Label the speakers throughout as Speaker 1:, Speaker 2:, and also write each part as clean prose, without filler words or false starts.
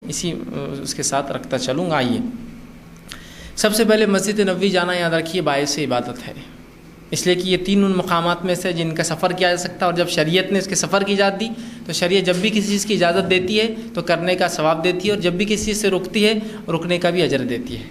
Speaker 1: اسی اس کے ساتھ رکھتا چلوں گا۔ آئیے، سب سے پہلے مسجد نبوی جانا یاد رکھیے باعث عبادت ہے، اس لیے کہ یہ تین ان مقامات میں سے جن کا سفر کیا جا سکتا ہے، اور جب شریعت نے اس کے سفر کی اجازت دی تو شریعت جب بھی کسی چیز کی اجازت دیتی ہے تو کرنے کا ثواب دیتی ہے، اور جب بھی کسی چیز سے روکتی ہے رکنے کا بھی اجر دیتی ہے۔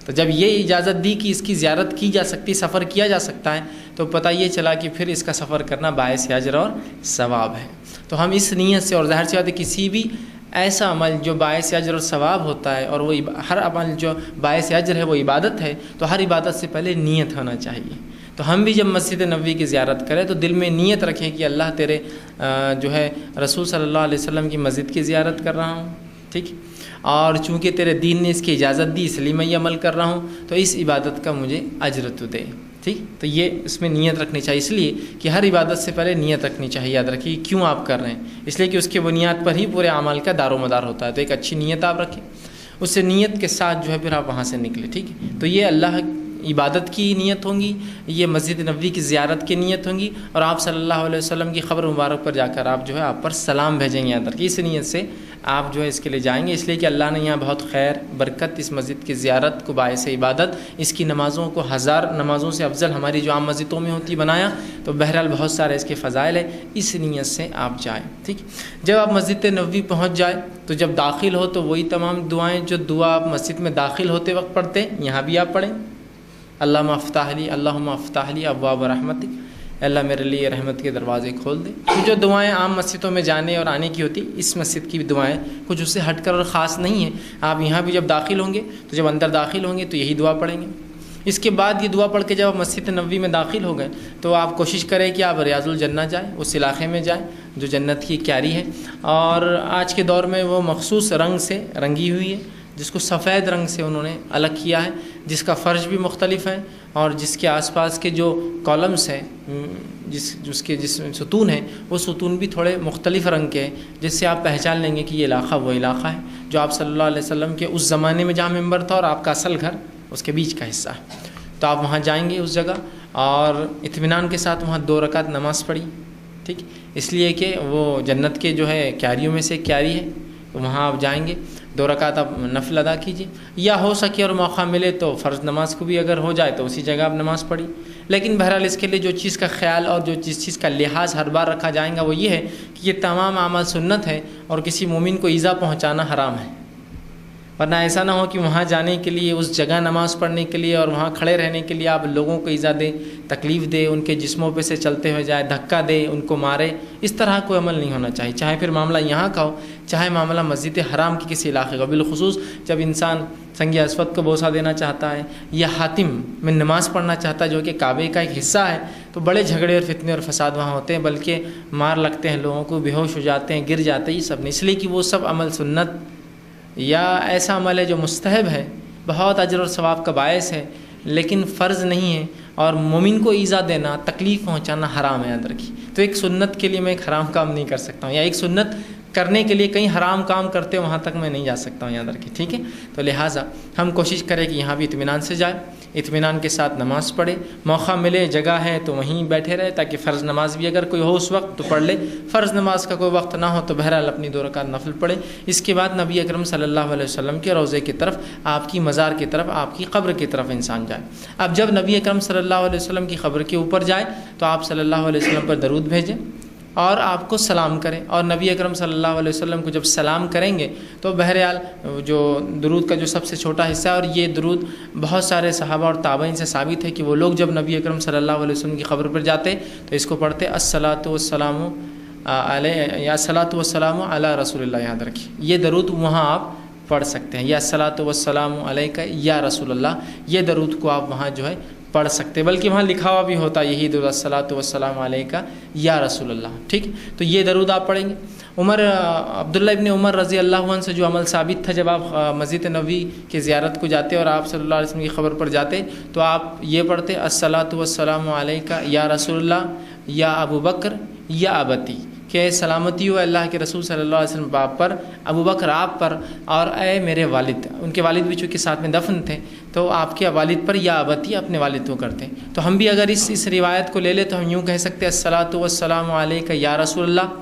Speaker 1: تو جب یہ اجازت دی کہ اس کی زیارت کی جا سکتی، سفر کیا جا سکتا ہے، تو پتہ یہ چلا کہ پھر اس کا سفر کرنا باعث اجر اور ثواب ہے۔ تو ہم اس نیت سے، اور ظاہر سی بات ہے کسی بھی ایسا عمل جو باعث اجر اور ثواب ہوتا ہے، اور وہ ہر عمل جو باعث اجر ہے وہ عبادت ہے، تو ہر عبادت سے پہلے نیت ہونا چاہیے۔ تو ہم بھی جب مسجد نبوی کی زیارت کریں تو دل میں نیت رکھیں کہ اللہ تیرے جو ہے رسول صلی اللہ علیہ وسلم کی مسجد کی زیارت کر رہا ہوں، ٹھیک، اور چونکہ تیرے دین نے اس کی اجازت دی اس لیے میں یہ عمل کر رہا ہوں، تو اس عبادت کا مجھے اجر تو دے، ٹھیک۔ تو یہ اس میں نیت رکھنی چاہیے، اس لیے کہ ہر عبادت سے پہلے نیت رکھنی چاہیے۔ یاد رکھیے کیوں آپ کر رہے ہیں، اس لیے کہ اس کے بنیاد پر ہی پورے اعمال کا دار و مدار ہوتا ہے۔ تو ایک اچھی نیت آپ رکھیں، اس سے نیت کے ساتھ جو ہے پھر آپ وہاں سے نکلیں، ٹھیک ہے۔ تو یہ اللہ عبادت کی نیت ہوں گی، یہ مسجد نبوی کی زیارت کی نیت ہوں گی، اور آپ صلی اللہ علیہ وسلم کی قبر مبارک پر جا کر آپ جو ہے آپ پر سلام بھیجیں گے۔ یاد رکھیے اس نیت سے آپ جو ہے اس کے لیے جائیں گے، اس لیے کہ اللہ نے یہاں بہت خیر برکت اس مسجد کی زیارت کو باعث عبادت، اس کی نمازوں کو ہزار نمازوں سے افضل ہماری جو عام مسجدوں میں ہوتی بنایا، تو بہرحال بہت سارے اس کے فضائل ہیں، اس نیت سے آپ جائیں، ٹھیک۔ جب آپ مسجد نبوی پہنچ جائیں تو جب داخل ہو تو وہی تمام دعائیں جو دعا آپ مسجد میں داخل ہوتے وقت پڑھتے ہیں یہاں بھی آپ پڑھیں۔ اللہم افتح لی، اللہم افتح لی ابواب رحمتک، اللہ میرے لیے رحمت کے دروازے کھول دے۔ جو دعائیں عام مسجدوں میں جانے اور آنے کی ہوتی، اس مسجد کی بھی دعائیں کچھ اس سے ہٹ کر اور خاص نہیں ہیں۔ آپ یہاں بھی جب داخل ہوں گے تو جب اندر داخل ہوں گے تو یہی دعا پڑھیں گے۔ اس کے بعد یہ دعا پڑھ کے جب آپ مسجد نبوی میں داخل ہو گئے تو آپ کوشش کریں کہ آپ ریاض الجنہ جائیں، اس علاقے میں جائیں جو جنت کی کیاری ہے، اور آج کے دور میں وہ مخصوص رنگ سے رنگی ہوئی ہے، جس کو سفید رنگ سے انہوں نے الگ کیا ہے، جس کا فرش بھی مختلف ہے، اور جس کے آس پاس کے جو کالمس ہیں، جس ستون ہیں، وہ ستون بھی تھوڑے مختلف رنگ کے ہیں، جس سے آپ پہچان لیں گے کہ یہ علاقہ وہ علاقہ ہے جو آپ صلی اللہ علیہ وسلم کے اس زمانے میں جہاں ممبر تھا اور آپ کا اصل گھر اس کے بیچ کا حصہ ہے۔ تو آپ وہاں جائیں گے اس جگہ، اور اطمینان کے ساتھ وہاں 2 رکعت نماز پڑھی، ٹھیک، اس لیے کہ وہ جنت کے جو ہے کیاریوں میں سے کیاری ہے، تو وہاں آپ جائیں گے 2 رکعت آپ نفل ادا کیجیے، یا ہو سکے اور موقع ملے تو فرض نماز کو بھی اگر ہو جائے تو اسی جگہ آپ نماز پڑھی۔ لیکن بہرحال اس کے لیے جو چیز کا خیال اور جو جس چیز کا لحاظ ہر بار رکھا جائے گا وہ یہ ہے کہ یہ تمام اعمال سنت ہے، اور کسی مومن کو ایذا پہنچانا حرام ہے، ورنہ ایسا نہ ہو کہ وہاں جانے کے لیے، اس جگہ نماز پڑھنے کے لیے اور وہاں کھڑے رہنے کے لیے آپ لوگوں کو ایذا دے، تکلیف دے، ان کے جسموں پہ سے چلتے ہوئے جائے، دھکا دے، ان کو مارے۔ اس طرح کوئی عمل نہیں ہونا چاہیے، چاہے پھر معاملہ یہاں کا ہو، چاہے معاملہ مسجد حرام کی کسی علاقے کا، بالخصوص جب انسان سنگ اسود کو بوسہ دینا چاہتا ہے یا حاتم میں نماز پڑھنا چاہتا ہے جو کہ کعبے کا ایک حصہ ہے، تو بڑے جھگڑے اور فتنے اور فساد وہاں ہوتے ہیں، بلکہ مار لگتے ہیں لوگوں کو، بے ہوش ہو جاتے ہیں، گر جاتے ہیں، یہ سب نہیں، اس لیے کہ وہ سب عمل سنت یا ایسا عمل ہے جو مستحب ہے، بہت اجر اور ثواب کا باعث ہے، لیکن فرض نہیں ہے، اور مومن کو ایذا دینا، تکلیف پہنچانا حرام ہے، یاد رکھیے۔ تو ایک سنت کے لیے میں ایک حرام کام نہیں کر سکتا ہوں، یا ایک سنت کرنے کے لیے کہیں حرام کام کرتے وہاں تک میں نہیں جا سکتا ہوں، یاد رکھیے، ٹھیک ہے۔ تو لہٰذا ہم کوشش کریں کہ یہاں بھی اطمینان سے جائیں، اطمینان کے ساتھ نماز پڑھے، موقع ملے جگہ ہے تو وہیں بیٹھے رہے، تاکہ فرض نماز بھی اگر کوئی ہو اس وقت تو پڑھ لے، فرض نماز کا کوئی وقت نہ ہو تو بہرحال اپنی 2 رکعت نفل پڑھے۔ اس کے بعد نبی اکرم صلی اللہ علیہ وسلم کے روضے کی طرف، آپ کی مزار کی طرف، آپ کی قبر کی طرف انسان جائے۔ اب جب نبی اکرم صلی اللہ علیہ وسلم کی قبر کے اوپر جائے تو آپ صلی اللہ علیہ وسلم پر درود بھیجیں اور آپ کو سلام کریں، اور نبی اکرم صلی اللہ علیہ وسلم کو جب سلام کریں گے تو بہرحال جو درود کا جو سب سے چھوٹا حصہ ہے، اور یہ درود بہت سارے صحابہ اور تابعین سے ثابت ہے کہ وہ لوگ جب نبی اکرم صلی اللہ علیہ وسلم کی قبر پر جاتے تو اس کو پڑھتے الصلاۃ والسلام علیہ، یا الصلاۃ والسلام علی رسول اللہ، یاد رکھیے یہ درود وہاں آپ پڑھ سکتے ہیں، یا الصلاۃ والسلام علیک یا رسول اللہ، یہ درود کو آپ وہاں جو ہے پڑھ سکتے، بلکہ وہاں لکھا ہوا بھی ہوتا یہی درود الصلاۃ والسلام علیک یا رسول اللہ، ٹھیک۔ تو یہ درود آپ پڑھیں گے۔ عبداللہ ابن عمر رضی اللہ عنہ سے جو عمل ثابت تھا، جب آپ مسجد نبوی کی زیارت کو جاتے اور آپ صلی اللہ علیہ وسلم کی خبر پر جاتے تو آپ یہ پڑھتے الصلاۃ والسلام علیک یا رسول اللہ یا ابو بکر یا ابتی، کہ سلامتی ہو اللہ کے رسول صلی اللہ علیہ وسلم آپ پر، ابو بکر آپ پر، اور اے میرے والد، ان کے والد بھی چونکہ ساتھ میں دفن تھے تو آپ کے والد پر، یا ابتی اپنے والد کو کرتے ہیں۔ تو ہم بھی اگر اس روایت کو لے لیں تو ہم یوں کہہ سکتے ہیں الصلاۃ والسلام علیک یا رسول اللہ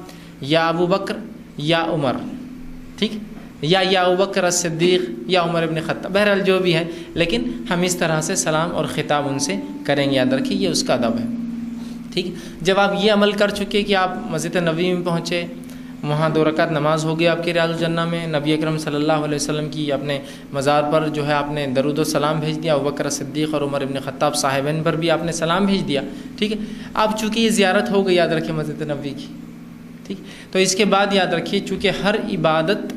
Speaker 1: یا ابو بکر یا عمر، ٹھیک۔ یا ابوبکر صدیق یا عمر ابن خطاب، بہرحال جو بھی ہے، لیکن ہم اس طرح سے سلام اور خطاب ان سے کریں گے، یاد رکھیے یہ اس کا ادب ہے، ٹھیک ہے۔ جب آپ یہ عمل کر چکے کہ آپ مسجد نبوی میں پہنچے، وہاں 2 رکعت نماز ہو گئی آپ کے ریاض الجنہ میں، نبی اکرم صلی اللہ علیہ وسلم کی اپنے مزار پر جو ہے آپ نے درود و سلام بھیج دیا، ابوبکر صدیق اور عمر ابن خطاب صاحبین پر بھی آپ نے سلام بھیج دیا، ٹھیک ہے۔ اب چونکہ یہ زیارت ہو گئی، یاد رکھیے، مسجد نبوی کی، ٹھیک، تو اس کے بعد یاد رکھیے چونکہ ہر عبادت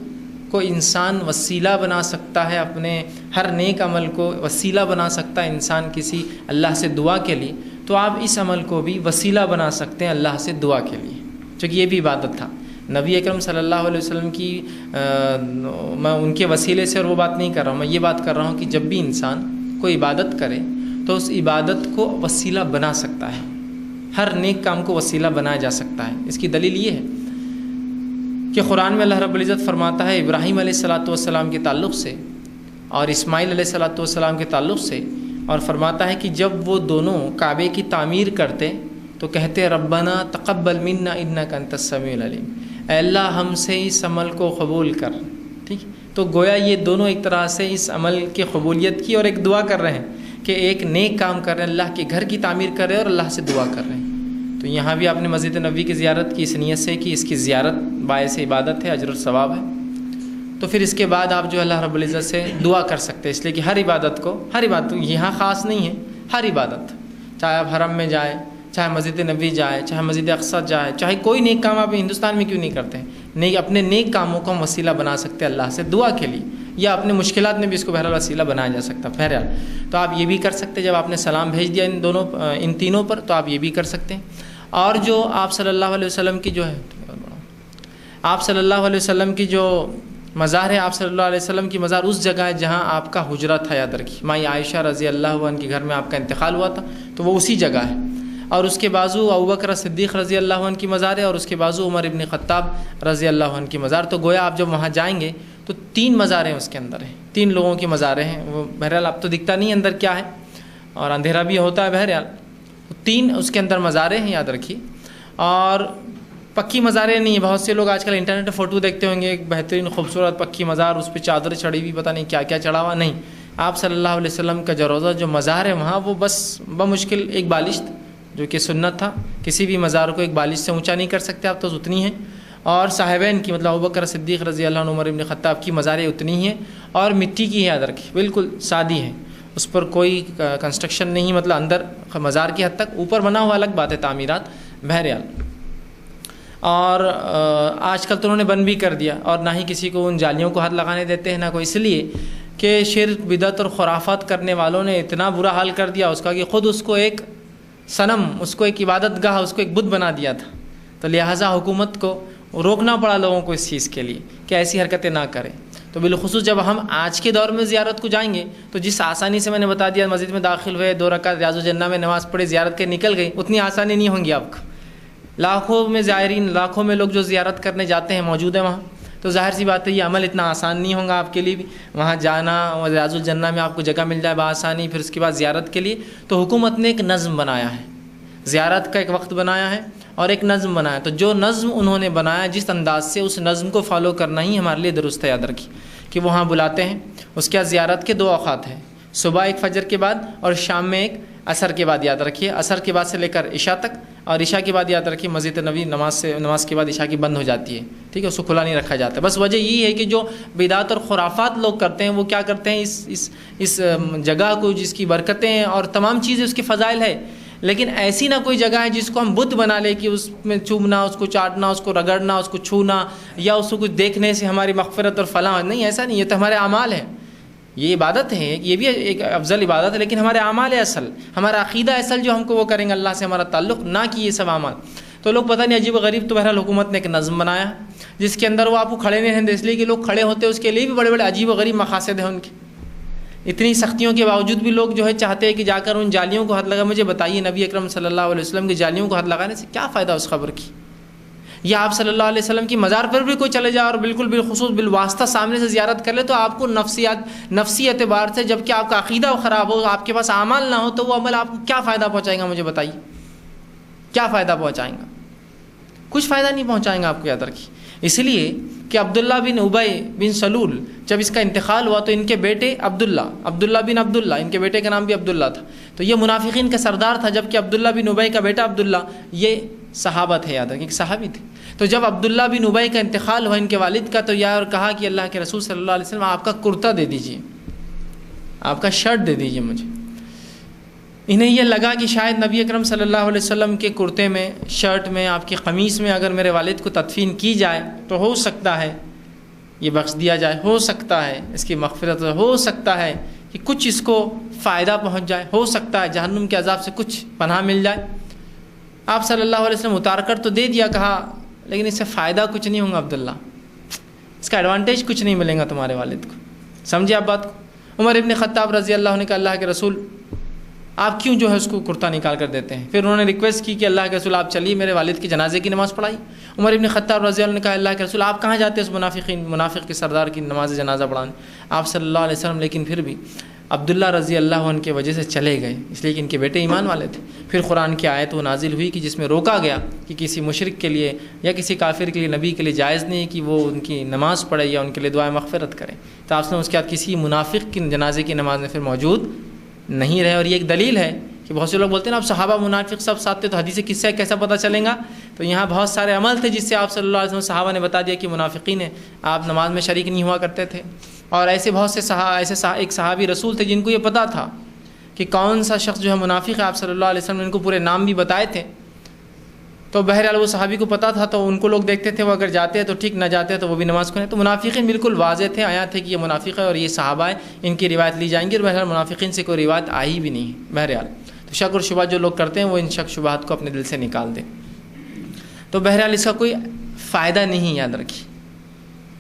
Speaker 1: کو انسان وسیلہ بنا سکتا ہے، اپنے ہر نیک عمل کو وسیلہ بنا سکتا ہے انسان کسی اللہ سے دعا کے لیے، تو آپ اس عمل کو بھی وسیلہ بنا سکتے ہیں اللہ سے دعا کے لیے، چونکہ یہ بھی عبادت تھا۔ نبی اکرم صلی اللہ علیہ وسلم کی میں ان کے وسیلے سے اور وہ بات نہیں کر رہا ہوں، میں یہ بات کر رہا ہوں کہ جب بھی انسان کوئی عبادت کرے تو اس عبادت کو وسیلہ بنا سکتا ہے، ہر نیک کام کو وسیلہ بنایا جا سکتا ہے۔ اس کی دلیل یہ ہے کہ قرآن میں اللہ رب العزت فرماتا ہے ابراہیم علیہ الصلاۃ والسلام کے تعلق سے اور اسماعیل علیہ الصلاۃ والسلام کے تعلق سے، اور فرماتا ہے کہ جب وہ دونوں کعبے کی تعمیر کرتے تو کہتے ربنا تقبل منا انک انت السمیع العلیم، اے اللہ ہم سے اس عمل کو قبول کر، ٹھیک، تو گویا یہ دونوں ایک طرح سے اس عمل کی قبولیت کی اور ایک دعا کر رہے ہیں کہ ایک نیک کام کر رہے ہیں، اللہ کے گھر کی تعمیر کر رہے ہیں اور اللہ سے دعا کر رہے ہیں۔ تو یہاں بھی آپ نے مسجد نبوی کی زیارت کی اس نیت سے کہ اس کی زیارت باعث عبادت ہے، اجر و ثواب ہے، تو پھر اس کے بعد آپ جو اللہ رب العزت سے دعا کر سکتے ہیں، اس لیے کہ ہر عبادت یہاں خاص نہیں ہے، ہر عبادت، چاہے آپ حرم میں جائیں، چاہے مسجد نبوی جائے، چاہے مسجد اقصی جائے، چاہے کوئی نیک کام آپ ہندوستان میں کیوں نہیں کرتے ہیں، اپنے نیک کاموں کو ہم وسیلہ بنا سکتے ہیں اللہ سے دعا کے لیے، یا اپنے مشکلات میں بھی اس کو بہرحال وسیلہ بنایا جا سکتا ہے۔ بہرحال تو آپ یہ بھی کر سکتے ہیں، جب آپ نے سلام بھیج دیا ان تینوں پر تو آپ یہ بھی کر سکتے ہیں۔ اور جو آپ صلی اللہ علیہ وسلم کی جو ہے آپ صلی اللہ علیہ وسلم کی جو مزار ہے، آپ صلی اللہ علیہ وسلم کی مزار اس جگہ ہے جہاں آپ کا حجرہ تھا، یاد رکھیے، مائی عائشہ رضی اللہ عنہ کے گھر میں آپ کا انتقال ہوا تھا، تو وہ اسی جگہ ہے، اور اس کے بازو ابوبکر صدیق رضی اللہ عنہ کی مزار ہے، اور اس کے بازو عمر ابن خطاب رضی اللہ عنہ کی مزار، تو گویا آپ جب وہاں جائیں گے تو 3 مزاریں اس کے اندر ہیں، 3 لوگوں کی مزاریں ہیں، وہ بہرحال اب تو دکھتا نہیں اندر کیا ہے اور اندھیرا بھی ہوتا ہے، بہرحال 3 اس کے اندر مزاریں ہیں، یاد رکھیے، اور پکی مزاریں نہیں ہیں۔ بہت سے لوگ آج کل انٹرنیٹ پہ فوٹو دیکھتے ہوں گے، ایک بہترین خوبصورت پکی مزار، اس پہ چادر چڑھی ہوئی، پتہ نہیں کیا کیا چڑھا ہوا، نہیں، آپ صلی اللہ علیہ وسلم کا جو روضہ جو مزار ہے وہاں، وہ بس بمشکل ایک بالشت، جو کہ سنت تھا، کسی بھی مزار کو ایک بالش سے اونچا نہیں کر سکتے آپ، تو اتنی ہے، اور صاحبین کی مطلب ابوبکر صدیق رضی اللہ عنہ، عمر ابن خطاب کی مزاریں اتنی ہی ہیں، اور مٹی کی ہے، یاد رکھیے، بالکل سادی ہے، اس پر کوئی کنسٹرکشن نہیں، مطلب اندر مزار کی حد تک، اوپر بنا ہوا الگ بات ہے تعمیرات، بہرحال۔ اور آج کل تو انہوں نے بند بھی کر دیا، اور نہ ہی کسی کو ان جالیوں کو ہاتھ لگانے دیتے ہیں، نہ کوئی، اس لیے کہ شرک بدعت اور خرافات کرنے والوں نے اتنا برا حال کر دیا اس کا کہ خود اس کو ایک صنم، اس کو ایک عبادت گاہ، اس کو ایک بت بنا دیا تھا، تو لہٰذا حکومت کو روکنا پڑا لوگوں کو اس چیز کے لیے کہ ایسی حرکتیں نہ کریں۔ تو بالخصوص جب ہم آج کے دور میں زیارت کو جائیں گے تو جس آسانی سے میں نے بتا دیا، مسجد میں داخل ہوئے، 2 رکعت ریاض الجنہ میں نماز پڑھے، زیارت کے نکل گئی، اتنی آسانی نہیں ہوں گی آپ کو۔ لاکھوں میں زائرین، لاکھوں میں لوگ جو زیارت کرنے جاتے ہیں موجود ہیں وہاں، تو ظاہر سی بات ہے یہ عمل اتنا آسان نہیں ہوگا آپ کے لیے بھی، وہاں جانا اور ریاض الجنہ میں آپ کو جگہ مل جائے بآسانی، پھر اس کے بعد زیارت کے لیے۔ تو حکومت نے ایک نظم بنایا ہے، زیارت کا ایک وقت بنایا ہے اور ایک نظم بنایا، تو جو نظم انہوں نے بنایا جس انداز سے، اس نظم کو فالو کرنا ہی ہمارے لیے درست ہے، یاد رکھیے کہ وہاں بلاتے ہیں، اس کے بعد زیارت کے 2 اوقات ہیں، صبح ایک فجر کے بعد اور شام میں ایک عصر کے بعد، یاد رکھیے، عصر کے بعد سے لے کر عشاء تک، اور عشاء کے بعد یاد رکھیے مسجد نبوی نماز کے بعد عشاء کی بند ہو جاتی ہے، ٹھیک ہے، اس کو کھلا نہیں رکھا جاتا۔ بس وجہ یہی ہے کہ جو بدعات اور خرافات لوگ کرتے ہیں وہ کیا کرتے ہیں، اس جگہ کو، جس کی برکتیں اور تمام چیزیں اس کے فضائل ہے، لیکن ایسی نہ کوئی جگہ ہے جس کو ہم بت بنا لیں کہ اس میں چومنا، اس کو چاٹنا، اس کو رگڑنا، اس کو چھونا، یا اس کو کچھ دیکھنے سے ہماری مغفرت اور فلاح، نہیں، ایسا نہیں، یہ تو ہمارے اعمال ہیں، یہ عبادت ہے، یہ بھی ایک افضل عبادت ہے، لیکن ہمارے اعمال ہے اصل، ہمارا عقیدہ اصل جو ہم کو وہ کریں گے اللہ سے ہمارا تعلق، نہ کہ یہ سب اعمال۔ تو لوگ پتہ نہیں عجیب و غریب، تو بہرحال حکومت نے ایک نظم بنایا جس کے اندر وہ آپ کو کھڑے نہیں رہتے، اس لیے کہ لوگ کھڑے ہوتے ہیں، اس کے لیے بھی بڑے بڑے عجیب و غریب مقاصد ہیں ان کے، اتنی سختیوں کے باوجود بھی لوگ جو ہے چاہتے ہیں کہ جا کر ان جالیوں کو ہاتھ لگا۔ مجھے بتائیے نبی اکرم صلی اللہ علیہ وسلم کی جالیوں کو ہاتھ لگانے سے کیا فائدہ اس خبر کی؟ یا آپ صلی اللہ علیہ وسلم کی مزار پر بھی کوئی چلے جائے اور بالکل بالخصوص بالواسطہ سامنے سے زیارت کر لے، تو آپ کو نفسی اعتبار سے، جب کہ آپ کا عقیدہ خراب ہو، آپ کے پاس اعمال نہ ہو، تو وہ عمل آپ کو کیا فائدہ پہنچائیں گا؟ مجھے بتائیے کیا فائدہ پہنچائیں گا؟ کچھ فائدہ نہیں پہنچائیں گا آپ کو، یاد رکھیے۔ اس لیے کہ عبداللہ بن ابی بن سلول جب اس کا انتقال ہوا تو ان کے بیٹے عبداللہ بن عبداللہ، ان کے بیٹے کا نام بھی عبداللہ تھا، تو یہ منافقین کا سردار تھا، جبکہ عبداللہ بن ابی کا بیٹا عبداللہ یہ صحابہ تھے، یاد رکھیں کہ صحابی تھے۔ تو جب عبداللہ بن ابی کا انتقال ہوا ان کے والد کا، تو یہ اور کہا کہ اللہ کے رسول صلی اللہ علیہ وسلم آپ کا کرتا دے دیجیے، آپ کا شرٹ دے دیجیے مجھے۔ انہیں یہ لگا کہ شاید نبی اکرم صلی اللہ علیہ وسلم کے کرتے میں، شرٹ میں، آپ کی قمیص میں اگر میرے والد کو تدفین کی جائے تو ہو سکتا ہے یہ بخش دیا جائے، ہو سکتا ہے اس کی مغفرت، ہو سکتا ہے کہ کچھ اس کو فائدہ پہنچ جائے، ہو سکتا ہے جہنم کے عذاب سے کچھ پناہ مل جائے۔ آپ صلی اللہ علیہ وسلم اتار کر تو دے دیا، کہا لیکن اس سے فائدہ کچھ نہیں ہوگا عبداللہ، اس کا ایڈوانٹیج کچھ نہیں ملے گا تمہارے والد کو۔ سمجھے آپ بات کو؟ عمر ابن خطاب رضی اللہ عنہ کا اللہ کے رسول آپ کیوں جو ہے اس کو کرتا نکال کر دیتے ہیں؟ پھر انہوں نے ریکویسٹ کی کہ اللہ کے رسول آپ چلیے میرے والد کی جنازے کی نماز پڑھائی۔ عمر ابن خطاب رضی اللہ عنہ نے کہا اللہ کے رسول آپ کہاں جاتے ہیں اس منافق کے سردار کی نماز جنازہ پڑھانے؟ آپ صلی اللہ علیہ وسلم لیکن پھر بھی عبداللہ رضی اللہ عنہ کی وجہ سے چلے گئے، اس لیے کہ ان کے بیٹے ایمان والے تھے۔ پھر قرآن کی آیت وہ نازل ہوئی کہ جس میں روکا گیا کہ کسی مشرک کے لیے یا کسی کافر کے لیے، نبی کے لیے جائز نہیں کہ وہ ان کی نماز پڑھے یا ان کے لیے دعائے مغفرت کرے۔ تو آپ نے اس کے بعد کسی منافق کی جنازے کی نماز میں پھر موجود نہیں رہے، اور یہ ایک دلیل ہے کہ بہت سے لوگ بولتے ہیں نا اب صحابہ منافق سب ساتھ تھے تو حدیث قصہ کیسا پتہ چلے گا؟ تو یہاں بہت سارے عمل تھے جس سے آپ صلی اللہ علیہ وسلم صحابہ نے بتا دیا کہ منافقین ہیں، آپ نماز میں شریک نہیں ہوا کرتے تھے۔ اور ایسے بہت سے ایک صحابی رسول تھے جن کو یہ پتہ تھا کہ کون سا شخص جو ہے منافق ہے، آپ صلی اللہ علیہ وسلم نے ان کو پورے نام بھی بتائے تھے۔ تو بہرحال وہ صحابی کو پتہ تھا، تو ان کو لوگ دیکھتے تھے، وہ اگر جاتے ہیں تو ٹھیک، نہ جاتے ہیں تو وہ بھی نماز کو نہیں۔ تو منافقین بالکل واضح تھے، آیا تھے کہ یہ منافق ہے اور یہ صحابہ ہیں، ان کی روایت لی جائیں گی، اور بہرحال منافقین سے کوئی روایت آئی بھی نہیں ہے۔ بہرحال تو شک اور شبہات جو لوگ کرتے ہیں وہ ان شک شبہات کو اپنے دل سے نکال دیں۔ تو بہرحال اس کا کوئی فائدہ نہیں، یاد رکھیے،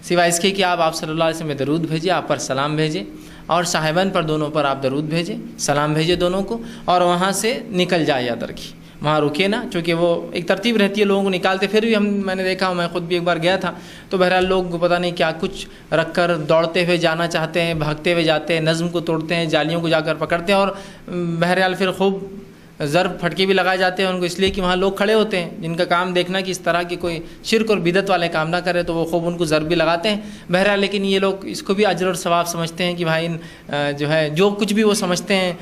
Speaker 1: سوائے اس کے کہ آپ صلی اللہ علیہ وسلم میں درود بھیجیں، آپ پر سلام بھیجیں، اور صاحبان پر دونوں پر آپ درود بھیجیں، سلام بھیجیں دونوں کو، اور وہاں سے نکل جائے، یاد رکھیے وہاں رکے نا، چونکہ وہ ایک ترتیب رہتی ہے لوگوں کو نکالتے۔ پھر بھی میں نے دیکھا، میں خود بھی ایک بار گیا تھا، تو بہرحال لوگ پتہ نہیں کیا کچھ رکھ کر دوڑتے ہوئے جانا چاہتے ہیں، بھاگتے ہوئے جاتے ہیں، نظم کو توڑتے ہیں، جالیوں کو جا کر پکڑتے ہیں، اور بہرحال پھر خوب ضرب پھٹکے بھی لگائے جاتے ہیں ان کو، اس لیے کہ وہاں لوگ کھڑے ہوتے ہیں جن کا کام دیکھنا کہ اس طرح کی کوئی شرک اور بدعت والے کام نہ کرے، تو وہ خوب ان کو ضرب بھی لگاتے ہیں۔ بہرحال لیکن یہ لوگ اس کو بھی اجر اور ثواب سمجھتے ہیں کہ بھائی جو ہے جو کچھ بھی وہ سمجھتے ہیں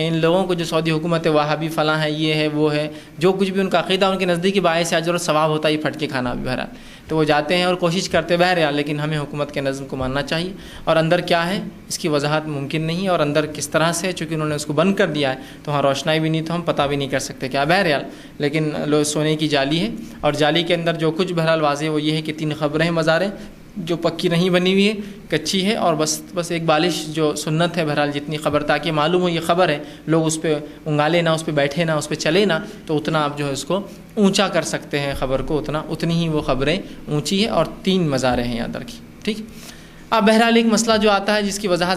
Speaker 1: ان لوگوں کو جو سعودی حکومت ہے وہابی فلاں ہے، یہ ہے وہ ہے، جو کچھ بھی ان کا عقیدہ ان کے نزدیک باعث اجر اور ثواب ہوتا ہے یہ پھٹکے کھانا بھی۔ بہرحال تو وہ جاتے ہیں اور کوشش کرتے ہیں بہرحال، لیکن ہمیں حکومت کے نظم کو ماننا چاہیے، اور اندر کیا ہے اس کی وضاحت ممکن نہیں، اور اندر کس طرح سے، چونکہ انہوں نے اس کو بند کر دیا ہے تو وہاں روشنائی بھی نہیں، تو ہم پتہ بھی نہیں کر سکتے کیا۔ بہرحال لیکن سونے کی جالی ہے، اور جالی کے اندر جو کچھ بہرحال واضح وہ یہ ہے کہ 3 قبریں مزاریں جو پکی نہیں بنی ہوئی ہے، کچی ہے، اور بس ایک بالش جو سنت ہے بہرحال جتنی قبر، تاکہ معلوم ہو یہ قبر ہے، لوگ اس پہ انگالے نہ، اس پہ بیٹھے نہ، اس پہ چلے نہ، تو اتنا آپ جو ہے اس کو اونچا کر سکتے ہیں قبر کو، اتنی ہی وہ قبریں اونچی ہے، اور 3 مزاریں ہیں، یاد رکھیے، ٹھیک۔ اب بہرحال ایک مسئلہ جو آتا ہے جس کی وضاحت